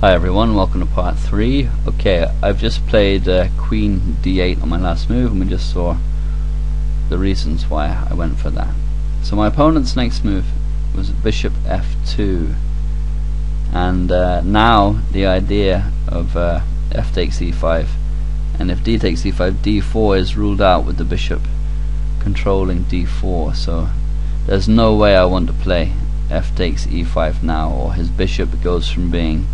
Hi everyone, welcome to part 3. Okay, I've just played Queen D8 on my last move, and we just saw the reasons why I went for that. So my opponent's next move was Bishop F2, and now the idea of F takes E5, and if D takes E5, D4 is ruled out with the bishop controlling D4, so there's no way I want to play F takes E5 now, or his bishop goes from being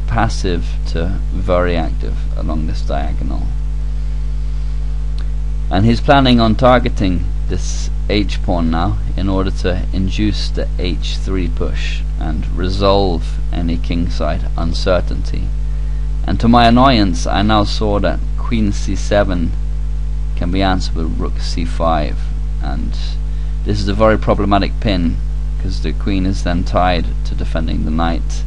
passive to very active along this diagonal. And he's planning on targeting this H pawn now in order to induce the H3 push and resolve any kingside uncertainty. And to my annoyance, I now saw that Queen C7 can be answered with Rook C5, and this is a very problematic pin because the queen is then tied to defending the knight.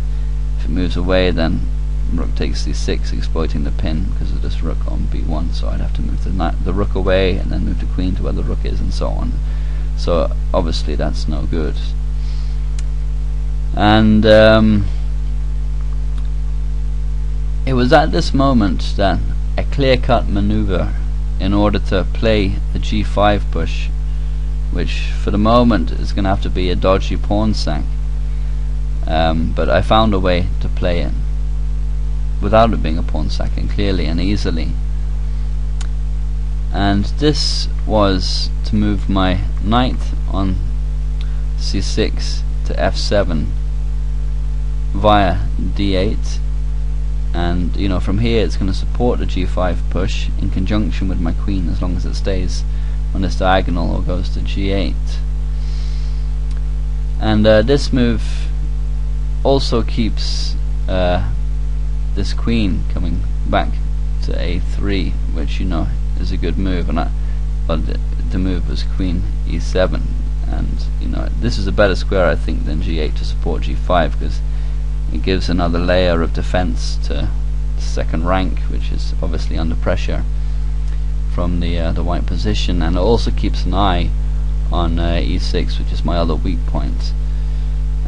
If it moves away, then Rook takes C6, exploiting the pin because of this Rook on B1, so I'd have to move the Rook away and then move the Queen to where the Rook is, and so on. So obviously that's no good. And it was at this moment that a clear-cut maneuver in order to play the G5 push, which for the moment is going to have to be a dodgy pawn sack. But I found a way to play it without it being a pawn sacking clearly and easily, and this was to move my knight on C6 to F7 via D8, and you know, from here it's going to support the G5 push in conjunction with my queen as long as it stays on this diagonal or goes to G8. And this move also keeps this queen coming back to A3, which you know is a good move, and but the move was Queen E7, and you know, this is a better square I think than G8 to support G5 because it gives another layer of defense to the second rank, which is obviously under pressure from the white position, and it also keeps an eye on E6, which is my other weak point.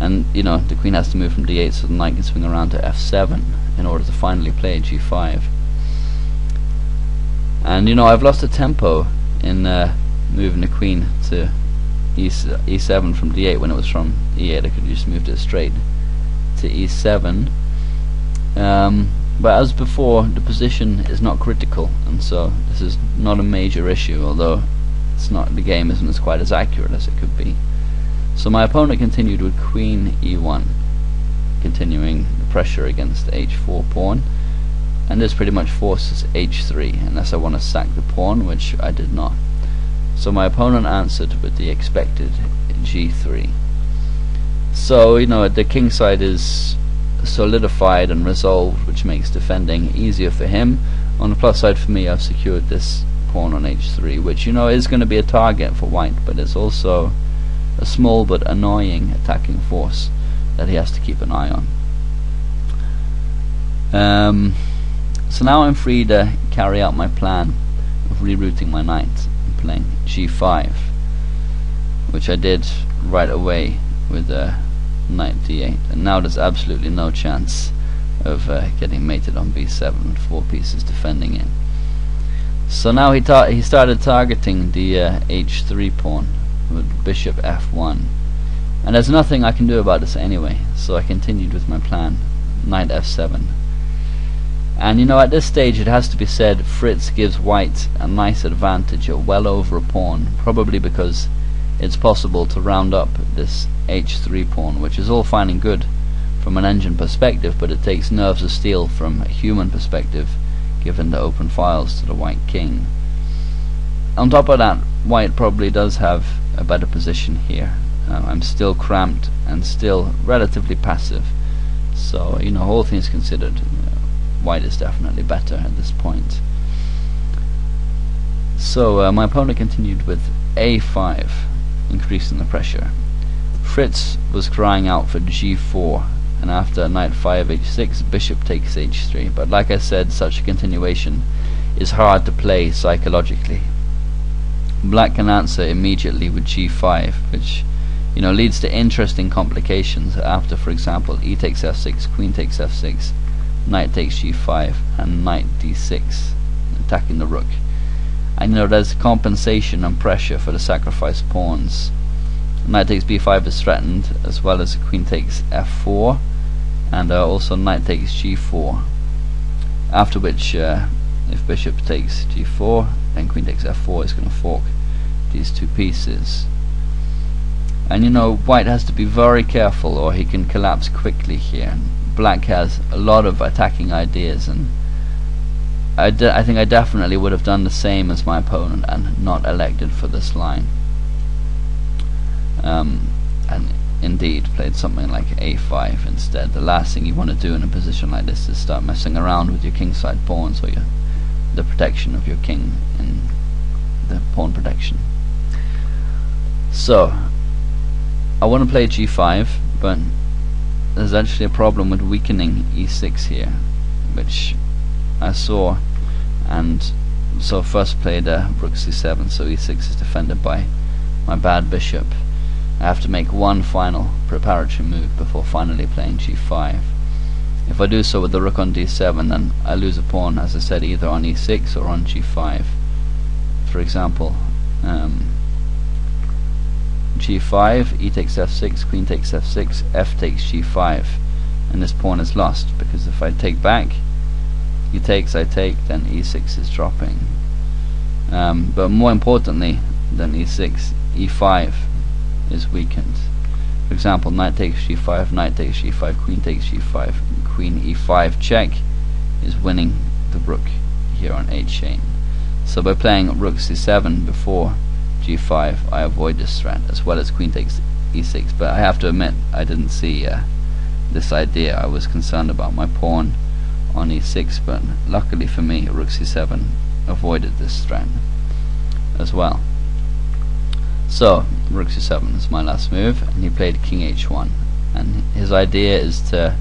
And you know, the queen has to move from D8 so the knight can swing around to F7 in order to finally play G5. And you know, I've lost a tempo in moving the queen to E7 from D8 when it was from E8. I could have just moved it straight to E7. But as before, the position is not critical, and so this is not a major issue, although it's not, the game isn't as quite as accurate as it could be. So my opponent continued with Queen E1, continuing the pressure against the H4 pawn, and this pretty much forces H3 unless I want to sack the pawn, which I did not. So my opponent answered with the expected G3. So you know, the king side is solidified and resolved, which makes defending easier for him. On the plus side for me, I've secured this pawn on H3, which you know is going to be a target for white, but it's also a small but annoying attacking force that he has to keep an eye on. So now I'm free to carry out my plan of rerouting my knight and playing G5, which I did right away with knight D8, and now there's absolutely no chance of getting mated on B7 with 4 pieces defending it. So now he started targeting the H3 pawn with bishop F1, and there's nothing I can do about this anyway, so I continued with my plan, knight F7. And you know, at this stage it has to be said, Fritz gives white a nice advantage of well over a pawn, probably because it's possible to round up this H3 pawn, which is all fine and good from an engine perspective, but it takes nerves of steel from a human perspective given the open files to the white king. On top of that, white probably does have a better position here. I'm still cramped and still relatively passive, so you know, all things considered, white is definitely better at this point. So my opponent continued with A5, increasing the pressure. Fritz was crying out for G4, and after knight 5 H6, bishop takes H3, but like I said, such a continuation is hard to play psychologically. Black can answer immediately with G5, which leads to interesting complications after, for example, e takes f6, queen takes f6, knight takes g5, and knight d6, attacking the rook. And there's compensation and pressure for the sacrificed pawns. Knight takes b5 is threatened, as well as queen takes f4, and also knight takes g4. After which, if bishop takes g4, then queen takes f4 is going to fork these two pieces. And white has to be very careful, or he can collapse quickly here. Black has a lot of attacking ideas, and I think I definitely would have done the same as my opponent and not elected for this line. And indeed played something like a5 instead. The last thing you want to do in a position like this is start messing around with your kingside pawns, or the protection of your king in the pawn protection. So I want to play g5, but there's actually a problem with weakening e6 here, which I saw, and so first played rook c7, so e6 is defended by my bad bishop. I have to make one final preparatory move before finally playing g5. If I do so with the rook on d7, then I lose a pawn, as I said, either on e6 or on g5. For example, g5, e takes f6, queen takes f6, f takes g5, and this pawn is lost, because if I take back, he takes, I take, then e6 is dropping. But more importantly than e6, e5 is weakened. For example, knight takes g5, knight takes g5, queen takes g5, queen e5 check is winning the rook here on h8. So by playing rook c7 before g5, I avoid this threat, as well as queen takes e6. But I have to admit, I didn't see this idea. I was concerned about my pawn on e6, but luckily for me, rook c7 avoided this threat as well. So rook c7 is my last move, and he played king h1, and his idea is to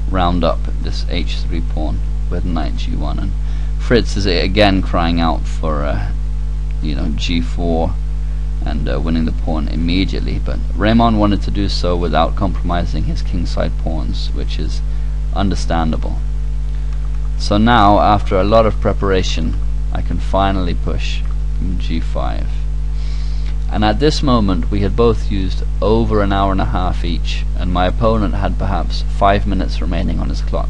round up this h3 pawn with knight g1, and Fritz is again crying out for g4 and winning the pawn immediately, but Ramon wanted to do so without compromising his kingside pawns, which is understandable. So now, after a lot of preparation, I can finally push g5. And at this moment we had both used over an hour and a half each, and my opponent had perhaps 5 minutes remaining on his clock.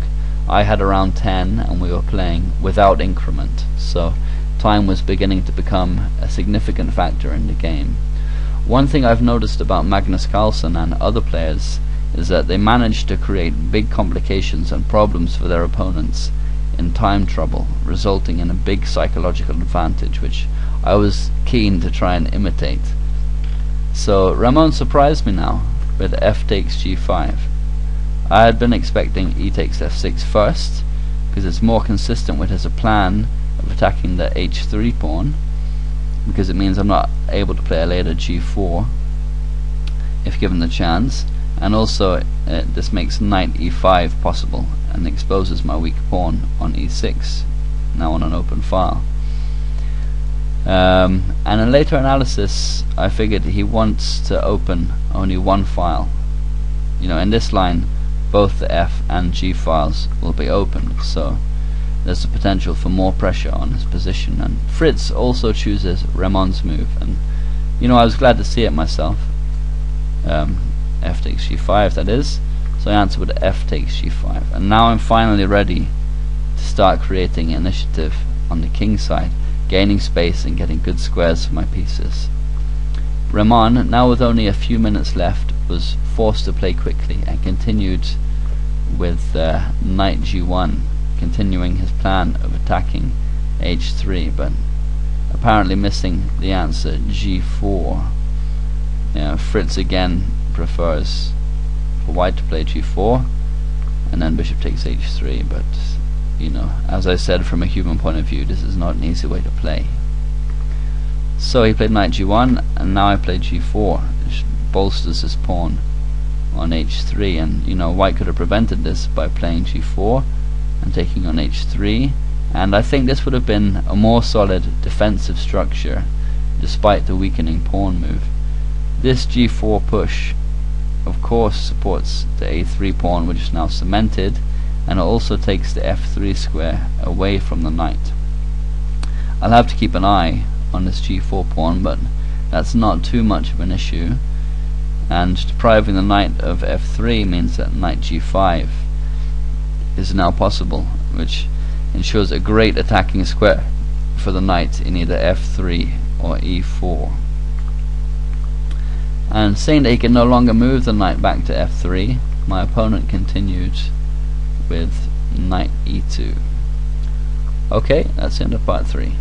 I had around 10, and we were playing without increment, so time was beginning to become a significant factor in the game. One thing I've noticed about Magnus Carlsen and other players is that they manage to create big complications and problems for their opponents in time trouble, resulting in a big psychological advantage, which I was keen to try and imitate. So Ramon surprised me now with f takes g5. I had been expecting e takes f6 first, because it's more consistent with his plan of attacking the h3 pawn, because it means I'm not able to play a later g4 if given the chance, and also this makes knight e5 possible and exposes my weak pawn on e6, now on an open file. And in later analysis I figured he wants to open only one file. In this line both the f and g files will be opened, so there's the potential for more pressure on his position. And Fritz also chooses Ramon's move, and I was glad to see it myself. F takes g5, that is. So I answered with f takes g5, and now I'm finally ready to start creating initiative on the king side, gaining space and getting good squares for my pieces. Ramon, now with only a few minutes left, was forced to play quickly and continued with knight g1, continuing his plan of attacking h3, but apparently missing the answer g4. Fritz again prefers for white to play g4, and then bishop takes h3, but as I said, from a human point of view, this is not an easy way to play. So he played knight g1, and now I play g4, which bolsters his pawn on h3, and white could have prevented this by playing g4 and taking on h3, and I think this would have been a more solid defensive structure despite the weakening pawn move. This g4 push of course supports the a3 pawn, which is now cemented, and it also takes the f3 square away from the knight. I'll have to keep an eye on this g4 pawn, but that's not too much of an issue, and depriving the knight of f3 means that knight g5 is now possible, which ensures a great attacking square for the knight in either f3 or e4. And saying that he can no longer move the knight back to f3, my opponent continued with knight e2. Okay, that's the end of part 3.